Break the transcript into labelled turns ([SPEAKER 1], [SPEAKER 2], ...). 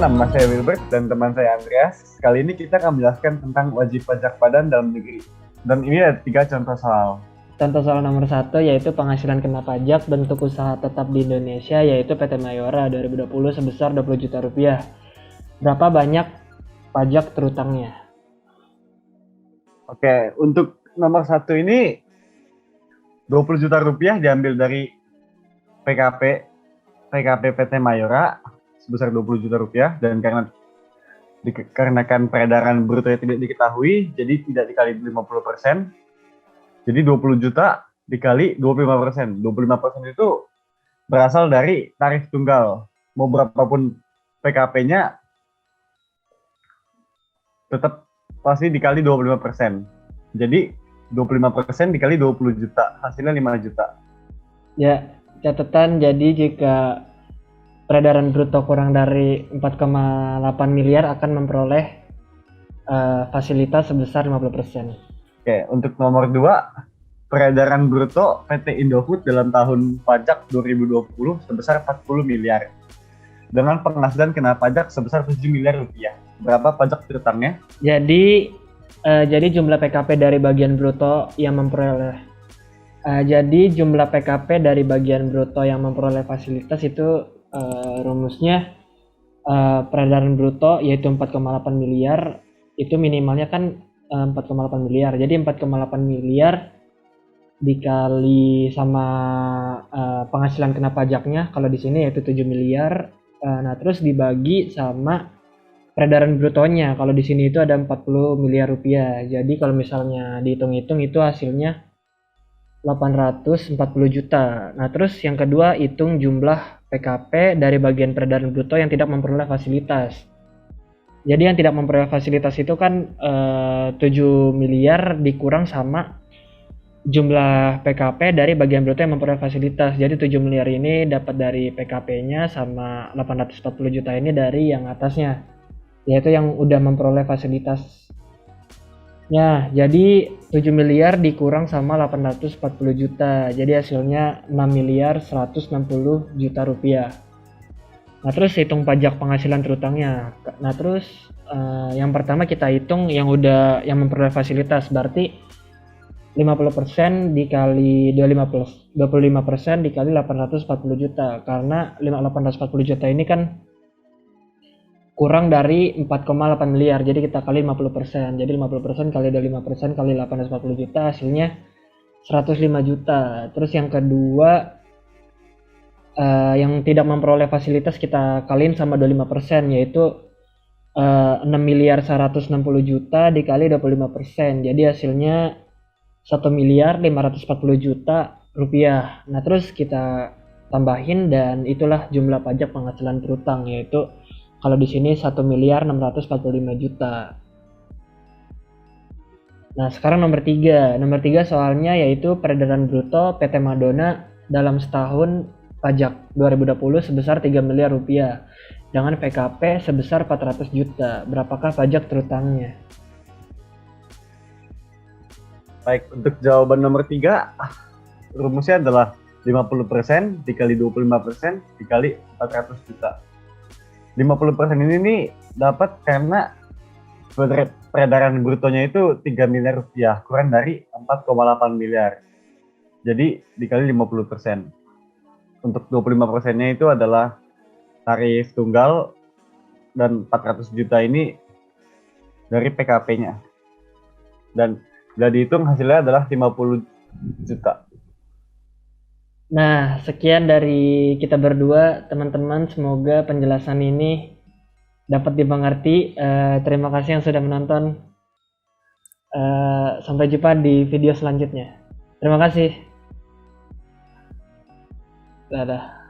[SPEAKER 1] nama saya Wilbert dan teman saya Andreas. Kali ini kita akan menjelaskan tentang wajib pajak badan dalam negeri. Dan ini ada 3 contoh soal.
[SPEAKER 2] Contoh soal nomor 1 yaitu penghasilan kena pajak bentuk usaha tetap di Indonesia yaitu PT Mayora 2020 sebesar 20 juta rupiah. Berapa banyak pajak terutangnya?
[SPEAKER 1] Oke, untuk nomor 1 ini 20 juta rupiah diambil dari PKP PT Mayora sebesar 20 juta rupiah, dan dikarenakan peredaran bruto yang tidak diketahui, jadi tidak dikali 50%. Jadi 20 juta dikali 25%. 25% itu berasal dari tarif tunggal. Mau berapapun PKP-nya, tetap pasti dikali 25%. Jadi 25% dikali 20 juta, hasilnya 5 juta.
[SPEAKER 2] Ya, catatan jadi jika peredaran bruto kurang dari 4,8 miliar akan memperoleh fasilitas sebesar 50%.
[SPEAKER 1] Oke, untuk nomor 2, peredaran bruto PT Indofood dalam tahun pajak 2020 sebesar 40 miliar. Dengan penghasilan kena pajak sebesar 7 miliar rupiah. Berapa pajak terutangnya?
[SPEAKER 2] Jadi jumlah PKP dari bagian bruto yang memperoleh jumlah PKP dari bagian bruto yang memperoleh fasilitas itu rumusnya peredaran bruto yaitu 4,8 miliar, itu minimalnya kan 4,8 miliar. Jadi 4,8 miliar dikali sama penghasilan kena pajaknya, kalau di sini yaitu 7 miliar. Nah, terus dibagi sama peredaran brutonya. Kalau di sini itu ada 40 miliar rupiah. Jadi kalau misalnya dihitung-hitung itu hasilnya 840 juta. Nah, terus yang kedua hitung jumlah PKP dari bagian peredaran bruto yang tidak memperoleh fasilitas. Jadi yang tidak memperoleh fasilitas itu kan 7 miliar dikurang sama jumlah PKP dari bagian bruto yang memperoleh fasilitas. Jadi 7 miliar ini dapat dari PKP-nya sama 840 juta ini dari yang atasnya, yaitu yang udah memperoleh fasilitas. Ya, jadi 7 miliar dikurang sama 840 juta. Jadi hasilnya 6 miliar 160 juta rupiah. Nah, terus hitung pajak penghasilan terutangnya. Nah, terus yang pertama kita hitung yang memperoleh fasilitas, berarti 50% dikali 25% dikali 840 juta. Karena 840 juta ini kan kurang dari 4,8 miliar, jadi kita kali 50%. Jadi 50% kali 25% kali 840 juta, hasilnya 105 juta. Terus yang kedua, yang tidak memperoleh fasilitas kita kaliin sama 25%, yaitu 6 miliar 160 juta dikali 25%. Jadi hasilnya 1 miliar 540 juta rupiah. Nah, terus kita tambahin dan itulah jumlah pajak penghasilan terutang, yaitu kalau di sini 1 miliar 645 juta. Nah, sekarang nomor 3. Nomor 3 soalnya yaitu peredaran bruto PT Madona dalam setahun pajak 2020 sebesar 3 miliar rupiah dengan PKP sebesar 400 juta. Berapakah pajak terutangnya?
[SPEAKER 1] Baik, untuk jawaban nomor 3, rumusnya adalah 50% dikali 25% dikali 400 juta. 50% ini nih dapat karena peredaran brutonya itu 3 miliar rupiah, kurang dari 4,8 miliar. Jadi dikali 50%. Untuk 25%-nya itu adalah tarif tunggal, dan 400 juta ini dari PKP-nya. Dan bila dihitung hasilnya adalah 50 juta.
[SPEAKER 2] Nah, sekian dari kita berdua, teman-teman. Semoga penjelasan ini dapat dimengerti. Terima kasih yang sudah menonton. Sampai jumpa di video selanjutnya. Terima kasih. Dadah.